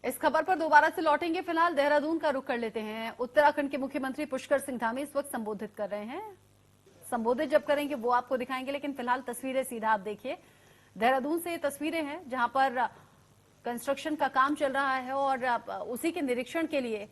इस खबर पर दोबारा से लौटेंगे। फिलहाल देहरादून का रुख कर लेते हैं। उत्तराखंड के मुख्यमंत्री पुष्कर सिंह धामी इस वक्त संबोधित कर रहे हैं। संबोधित जब करेंगे वो आपको दिखाएंगे, लेकिन फिलहाल तस्वीरें सीधा आप देखिए। देहरादून से तस्वीरें हैं जहां पर कंस्ट्रक्शन का काम चल रहा है और उसी के निरीक्षण के लिए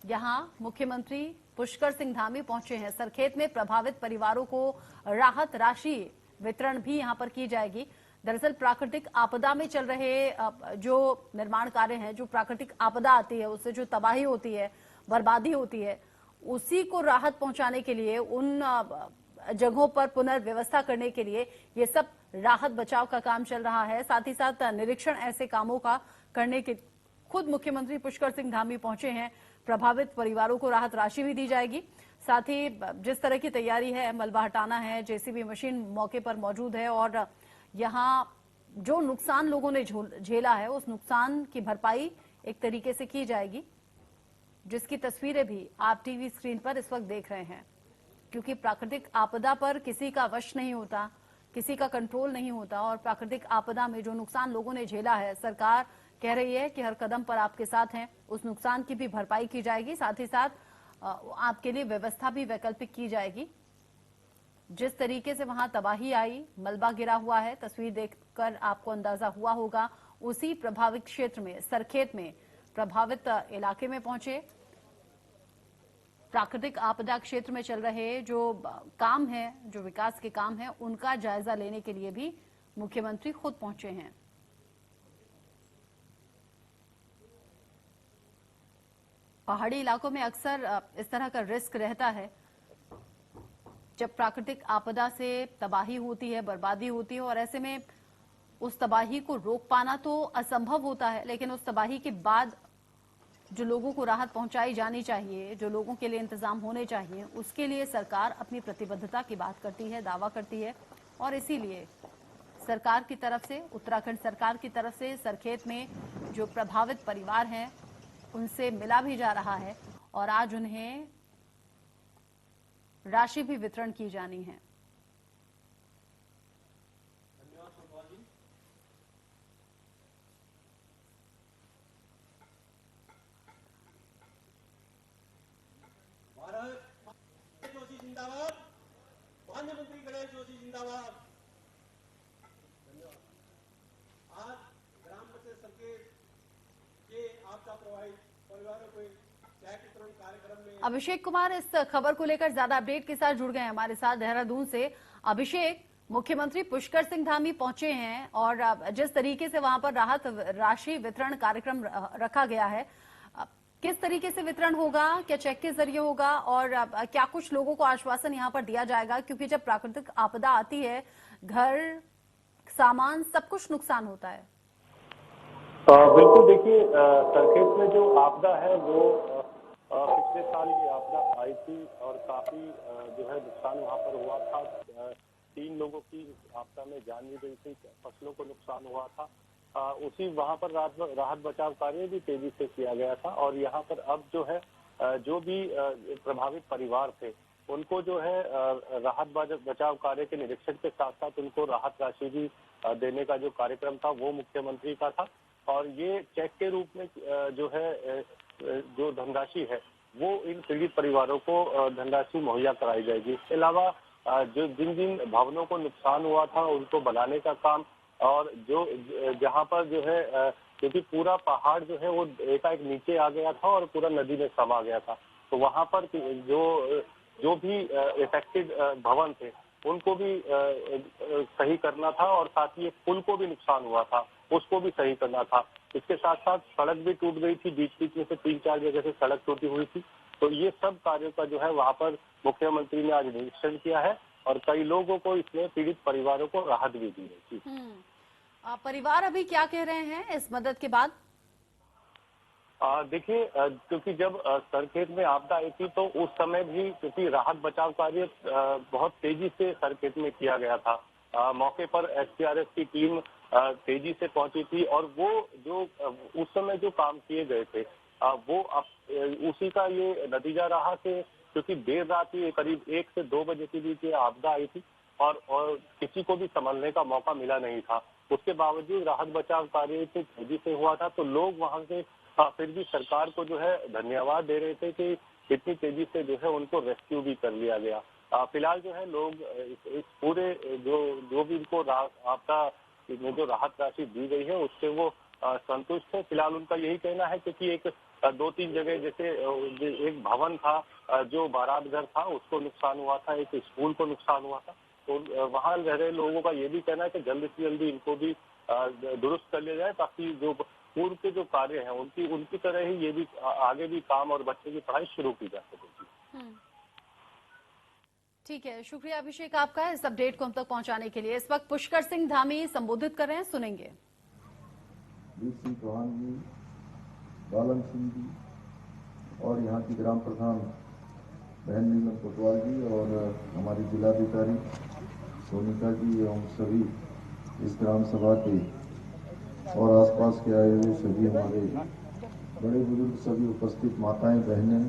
यहां मुख्यमंत्री पुष्कर सिंह धामी पहुंचे हैं। सरखेत में प्रभावित परिवारों को राहत राशि वितरण भी यहां पर की जाएगी। दरअसल प्राकृतिक आपदा में चल रहे जो निर्माण कार्य हैं, जो प्राकृतिक आपदा आती है उससे जो तबाही होती है, बर्बादी होती है, उसी को राहत पहुंचाने के लिए, उन जगहों पर पुनर्व्यवस्था करने के लिए ये सब राहत बचाव का काम चल रहा है। साथ ही साथ निरीक्षण ऐसे कामों का करने के खुद मुख्यमंत्री पुष्कर सिंह धामी पहुंचे हैं। प्रभावित परिवारों को राहत राशि भी दी जाएगी। साथ ही जिस तरह की तैयारी है, मलबा हटाना है, जेसीबी मशीन मौके पर मौजूद है और यहां जो नुकसान लोगों ने झेला है उस नुकसान की भरपाई एक तरीके से की जाएगी, जिसकी तस्वीरें भी आप टीवी स्क्रीन पर इस वक्त देख रहे हैं। क्योंकि प्राकृतिक आपदा पर किसी का वश नहीं होता, किसी का कंट्रोल नहीं होता और प्राकृतिक आपदा में जो नुकसान लोगों ने झेला है, सरकार कह रही है कि हर कदम पर आपके साथ हैं। उस नुकसान की भी भरपाई की जाएगी। साथ ही साथ आपके लिए व्यवस्था भी वैकल्पिक की जाएगी। जिस तरीके से वहां तबाही आई, मलबा गिरा हुआ है, तस्वीर देखकर आपको अंदाजा हुआ होगा। उसी प्रभावित क्षेत्र में, सरखेत में प्रभावित इलाके में पहुंचे। प्राकृतिक आपदा क्षेत्र में चल रहे जो काम है, जो विकास के काम है, उनका जायजा लेने के लिए भी मुख्यमंत्री खुद पहुंचे हैं। पहाड़ी इलाकों में अक्सर इस तरह का रिस्क रहता है। जब प्राकृतिक आपदा से तबाही होती है, बर्बादी होती है और ऐसे में उस तबाही को रोक पाना तो असंभव होता है, लेकिन उस तबाही के बाद जो लोगों को राहत पहुंचाई जानी चाहिए, जो लोगों के लिए इंतजाम होने चाहिए, उसके लिए सरकार अपनी प्रतिबद्धता की बात करती है, दावा करती है। और इसीलिए सरकार की तरफ से, उत्तराखंड सरकार की तरफ से सरखेत में जो प्रभावित परिवार हैं उनसे मिला भी जा रहा है और आज उन्हें राशि भी वितरण की जानी है। जोशी जिंदाबाद, माननीय मंत्री गणेश जोशी जिंदाबाद। धन्यवाद। आज ग्राम पंचायत सरखेत के आपदा प्रभावित परिवारों को चेक वितरण कार्यक्रम में अभिषेक कुमार इस खबर को लेकर ज्यादा अपडेट के साथ जुड़ गए हमारे साथ देहरादून से। अभिषेक, मुख्यमंत्री पुष्कर सिंह धामी पहुंचे हैं और जिस तरीके से वहां पर राहत राशि वितरण कार्यक्रम रखा गया है, किस तरीके से वितरण होगा, क्या चेक के जरिए होगा और क्या कुछ लोगों को आश्वासन यहां पर दिया जाएगा? क्योंकि जब प्राकृतिक आपदा आती है, घर, सामान, सब कुछ नुकसान होता है। बिल्कुल, देखिए सरखेत में जो आपदा है वो पिछले साल ये आपदा आई थी और काफी जो है नुकसान वहाँ पर हुआ था। 3 लोगों की आपदा में जान भी गई थी, फसलों को नुकसान हुआ था। उसी वहाँ पर राहत बचाव कार्य भी तेजी से किया गया था और यहाँ पर अब जो है जो भी प्रभावित परिवार थे उनको जो है राहत बचाव कार्य के निरीक्षण के साथ साथ उनको राहत राशि भी देने का जो कार्यक्रम था वो मुख्यमंत्री का था। और ये चेक के रूप में जो है जो धनराशि है वो इन पीड़ित परिवारों को धनराशि मुहैया कराई जाएगी। इसके अलावा जो जिन जिन भवनों को नुकसान हुआ था उनको बनाने का काम और जो जहाँ पर जो है क्योंकि पूरा पहाड़ जो है वो एकाएक नीचे आ गया था और पूरा नदी में समा गया था, तो वहाँ पर जो भी इफेक्टेड भवन थे उनको भी सही करना था और साथ ही पुल को भी नुकसान हुआ था उसको भी सही करना था। इसके साथ साथ सड़क भी टूट गई थी, बीच बीच में से 3-4 जगह से सड़क टूटी हुई थी। तो ये सब कार्यों का जो है वहाँ पर मुख्यमंत्री ने आज निरीक्षण किया है और कई लोगों को इसमें पीड़ित परिवारों को राहत भी दी है। परिवार अभी क्या कह रहे हैं इस मदद के बाद? देखिए क्योंकि जब सरखेत में आपदा आई थी तो उस समय भी क्योंकि राहत बचाव कार्य बहुत तेजी से सरखेत में किया गया था। मौके पर एसडीआरएफ की टीम तेजी से पहुंची थी और वो जो उस समय जो काम किए गए थे वो उसी का ये नतीजा रहा कि क्योंकि देर रात ही करीब 1 से 2 बजे के बीच ये आपदा आई थी और किसी को भी संभलने का मौका मिला नहीं था। उसके बावजूद राहत बचाव कार्य तेजी से हुआ था, तो लोग वहां से फिर भी सरकार को जो है धन्यवाद दे रहे थे कि इतनी तेजी से जो है उनको रेस्क्यू भी कर लिया गया। फिलहाल जो है लोग इस पूरे जो भी इनको आपदा में जो राहत राशि दी गई है उससे वो संतुष्ट है। फिलहाल उनका यही कहना है क्योंकि एक 2-3 जगह जैसे एक भवन था जो बारात घर था उसको नुकसान हुआ था, एक स्कूल को नुकसान हुआ था, तो वहां रह रहे लोगों का ये भी कहना है कि जल्दी से जल्दी इनको भी दुरुस्त कर लिया जाए ताकि जो पूर्व के जो कार्य हैं उनकी तरह ही ये भी आगे भी काम और बच्चे की पढ़ाई शुरू की जा सकेगी। ठीक है, शुक्रिया अभिषेक आपका इस अपडेट को हम तक पहुंचाने के लिए। इस वक्त पुष्कर सिंह धामी संबोधित कर रहे हैं, सुनेंगे। वीर सिंह चौहान जी, बालन सिंह जी और यहाँ की ग्राम प्रधान बहन नीलम कोतवाल जी और हमारी जिलाधिकारी सोनिका जी एवं सभी इस ग्राम सभा के और आसपास के आए हुए सभी हमारे बड़े बुजुर्ग, सभी उपस्थित माताएं, बहनें,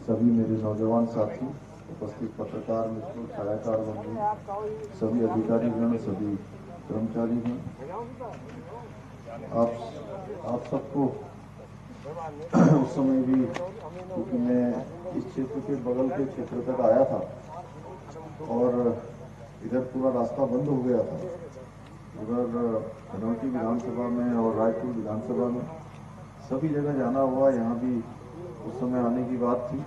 सभी मेरे नौजवान साथी, उपस्थित पत्रकार मित्रों, छायाकार बंधु, सभी अधिकारीगण, सभी कर्मचारीगण, आप सबको उस समय भी, क्योंकि मैं इस क्षेत्र के बगल के क्षेत्र तक आया था और इधर पूरा रास्ता बंद हो गया था, उधर धनौल्टी विधानसभा में और रायपुर विधानसभा में सभी जगह जाना हुआ। यहाँ भी उस समय आने की बात थी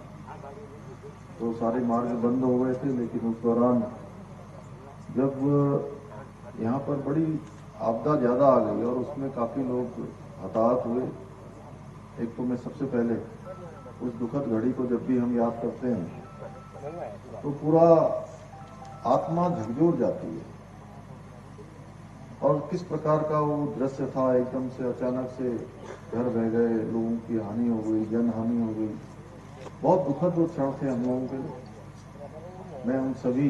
तो सारे मार्ग बंद हो गए थे, लेकिन उस दौरान जब यहाँ पर बड़ी आपदा ज्यादा आ गई और उसमें काफी लोग हताहत हुए। एक तो मैं सबसे पहले उस दुखद घड़ी को जब भी हम याद करते हैं तो पूरा आत्मा झकझोर जाती है और किस प्रकार का वो दृश्य था। एकदम से अचानक से घर बह गए, लोगों की हानि हो गई, जन हानि हो गई, बहुत दुखद वो क्षण थे हम लोगों के लिए। मैं उन सभी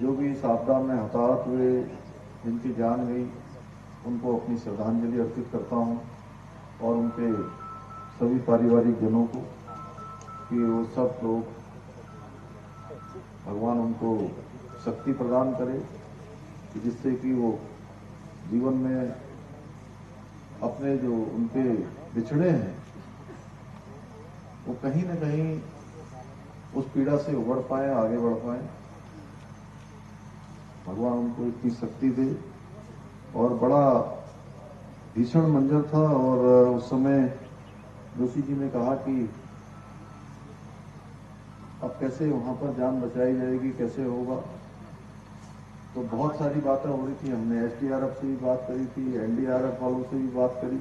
जो भी इस आपदा में हताहत हुए, जिनकी जान गई, उनको अपनी श्रद्धांजलि अर्पित करता हूं और उनके सभी पारिवारिक जनों को कि वो सब लोग, भगवान उनको शक्ति प्रदान करे कि जिससे कि वो जीवन में अपने जो उनके बिछड़े हैं वो कहीं न कहीं उस पीड़ा से उबर पाए, आगे बढ़ पाए। भगवान उनको इतनी शक्ति दे। और बड़ा भीषण मंजर था और उस समय जोशी जी ने कहा कि अब कैसे वहां पर जान बचाई जाएगी, कैसे होगा, तो बहुत सारी बातें हो रही थी। हमने एसडीआरएफ से भी बात करी थी, एनडीआरएफ वालों से भी बात करी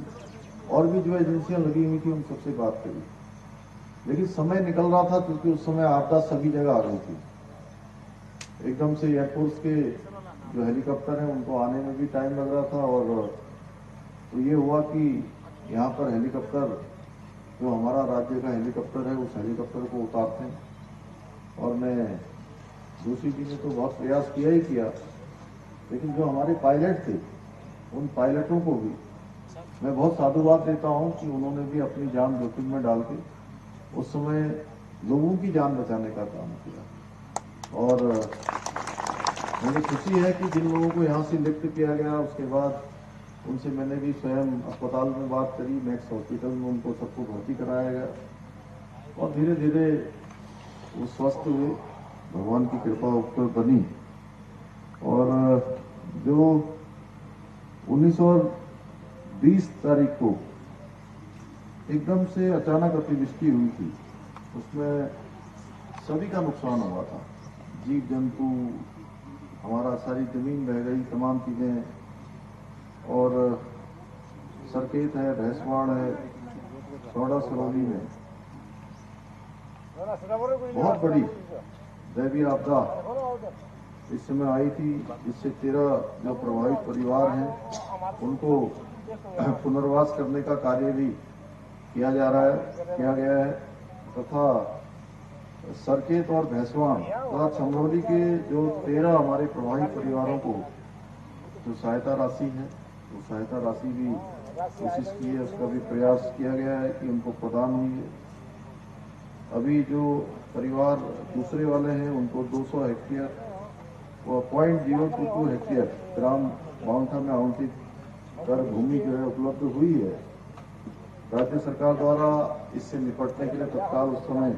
और भी जो एजेंसियां लगी हुई थी उन सबसे बात करी, लेकिन समय निकल रहा था क्योंकि उस समय आपदा सभी जगह आ रही थी। एकदम से एयरफोर्स के जो हेलीकॉप्टर हैं उनको आने में भी टाइम लग रहा था और तो ये हुआ कि यहाँ पर हेलीकॉप्टर, जो हमारा राज्य का हेलीकॉप्टर है, उस हेलीकॉप्टर को उतारते हैं और मैं, जोशी जी ने तो बहुत प्रयास किया ही किया, लेकिन जो हमारे पायलट थे उन पायलटों को भी मैं बहुत साधुवाद देता हूं कि उन्होंने भी अपनी जान जोखिम में डाल के उस समय लोगों की जान बचाने का काम किया। और मुझे खुशी है कि जिन लोगों को यहाँ से लिफ्ट किया गया, उसके बाद उनसे मैंने भी स्वयं अस्पताल में बात करी, मैक्स हॉस्पिटल में उनको सबको भर्ती कराया गया और धीरे धीरे वो स्वस्थ हुए, भगवान की कृपा उस पर बनी। और जो 1920 तारीख को एकदम से अचानक अतिवृष्टि हुई थी, उसमें सभी का नुकसान हुआ था, जीव जंतु, हमारा सारी जमीन बह गई, तमाम चीजें। और सरकेत है, भैंसवाड़ है, सौड़ा सरौली में बहुत बड़ी दैवीय आपदा इस समय आई थी, जिससे 13 जो प्रभावित परिवार हैं उनको पुनर्वास करने का कार्य भी किया गया है तथा सरकेत और भैंसवाड़ तथा छमरौली के जो 13 हमारे प्रभावित परिवारों को जो सहायता राशि है, वो सहायता राशि भी कोशिश की है, उसका भी प्रयास किया गया है कि उनको प्रदान हुई है। अभी जो परिवार दूसरे वाले हैं उनको 200 हेक्टेयर, वो 0.022 हेक्टेयर ग्राम बाउंठा में आवंटित कर भूमि जो है उपलब्ध हुई है राज्य सरकार द्वारा इससे निपटने के लिए तत्काल उस समय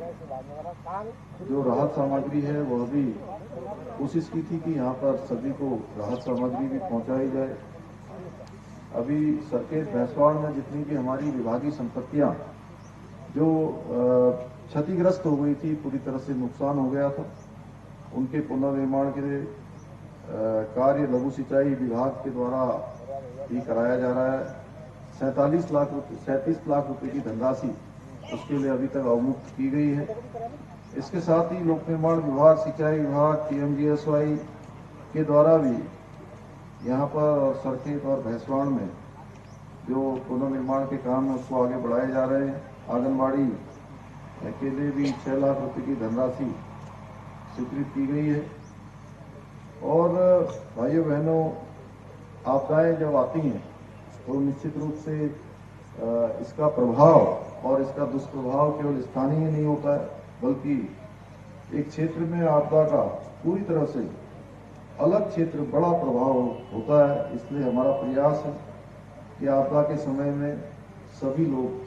जो राहत सामग्री है वह भी कोशिश की थी कि यहाँ पर सभी को राहत सामग्री भी पहुंचाई जाए। अभी सरखेज भैंसवाड़ में जितनी भी हमारी विभागीय संपत्तियां जो क्षतिग्रस्त हो गई थी, पूरी तरह से नुकसान हो गया था, उनके पुनर्निर्माण के लिए कार्य लघु सिंचाई विभाग के द्वारा भी कराया जा रहा है। 37 लाख रुपए की धनराशि उसके लिए अभी तक अवमुक्त की गई है। इसके साथ ही लोक निर्माण विभाग, सिंचाई विभाग, पीएमजीएसवाई के द्वारा भी यहाँ पर सरखेज और भैंसवाड़ में जो पुनर्निर्माण के काम है उसको आगे बढ़ाए जा रहे हैं। आंगनबाड़ी के लिए भी 6 लाख रुपए की धनराशि स्वीकृत की गई है। और भाइयों बहनों, आपदाएं जब आती हैं तो निश्चित रूप से इसका प्रभाव और इसका दुष्प्रभाव केवल स्थानीय नहीं होता है, बल्कि एक क्षेत्र में आपदा का पूरी तरह से अलग क्षेत्र बड़ा प्रभाव होता है। इसलिए हमारा प्रयास है कि आपदा के समय में सभी लोग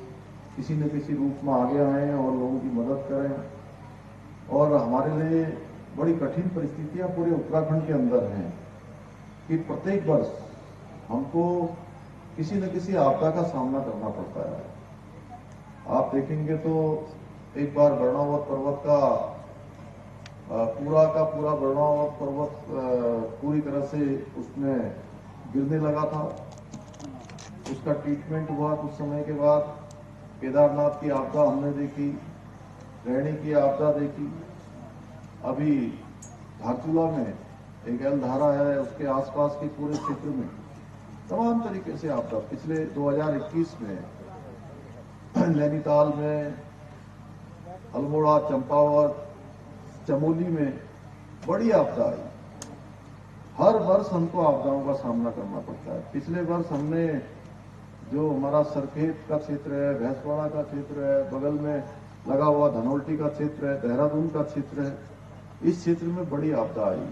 किसी न किसी रूप में आगे आएं और लोगों की मदद करें। और हमारे लिए बड़ी कठिन परिस्थितियां पूरे उत्तराखंड के अंदर हैं कि प्रत्येक वर्ष हमको किसी न किसी आपदा का सामना करना पड़ता है। आप देखेंगे तो एक बार बर्णावत पर्वत का पूरा बर्णावत पर्वत पूरी तरह से उसमें गिरने लगा था। उसका ट्रीटमेंट हुआ। कुछ समय के बाद केदारनाथ की आपदा हमने देखी, रैणी की आपदा देखी। अभी धारचूला में एक एलधारा है, उसके आसपास के पूरे क्षेत्र में तमाम तरीके से आपदा। पिछले 2021 में नैनीताल में, अल्मोड़ा, चंपावत, चमोली में बड़ी आपदा आई। हर वर्ष हमको आपदाओं का सामना करना पड़ता है। पिछले वर्ष हमने जो हमारा सरखेज का क्षेत्र है, भैंसवाड़ा का क्षेत्र है, बगल में लगा हुआ धनोल्टी का क्षेत्र है, देहरादून का क्षेत्र है, इस क्षेत्र में बड़ी आपदा आई।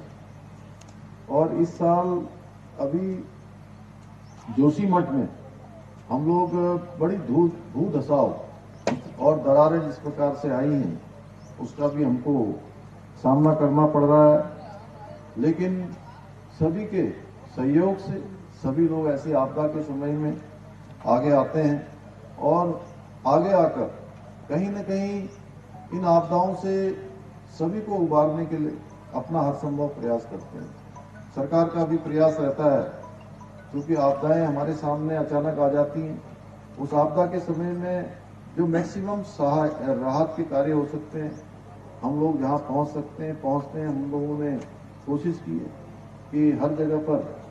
और इस साल अभी जोशीमठ में हम लोग बड़ी भू धसाव और दरारें जिस प्रकार से आई हैं उसका भी हमको सामना करना पड़ रहा है। लेकिन सभी के सहयोग से सभी लोग ऐसी आपदा के समय में आगे आते हैं और आगे आकर कहीं न कहीं इन आपदाओं से सभी को उबारने के लिए अपना हर संभव प्रयास करते हैं। सरकार का भी प्रयास रहता है, क्योंकि आपदाएं हमारे सामने अचानक आ जाती हैं। उस आपदा के समय में जो मैक्सिमम राहत के कार्य हो सकते हैं, हम लोग जहां पहुंचते हैं। हम लोगों ने कोशिश की है कि हर जगह पर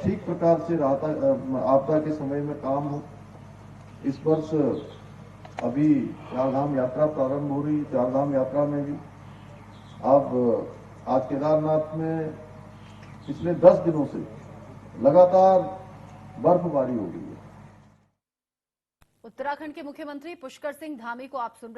ठीक प्रकार से आपदा के समय में काम हो। इस वर्ष अभी चारधाम यात्रा प्रारंभ हो रही। चारधाम यात्रा में भी अब आज केदारनाथ में पिछले 10 दिनों से लगातार बर्फबारी हो रही है। उत्तराखंड के मुख्यमंत्री पुष्कर सिंह धामी को आप सुन रहे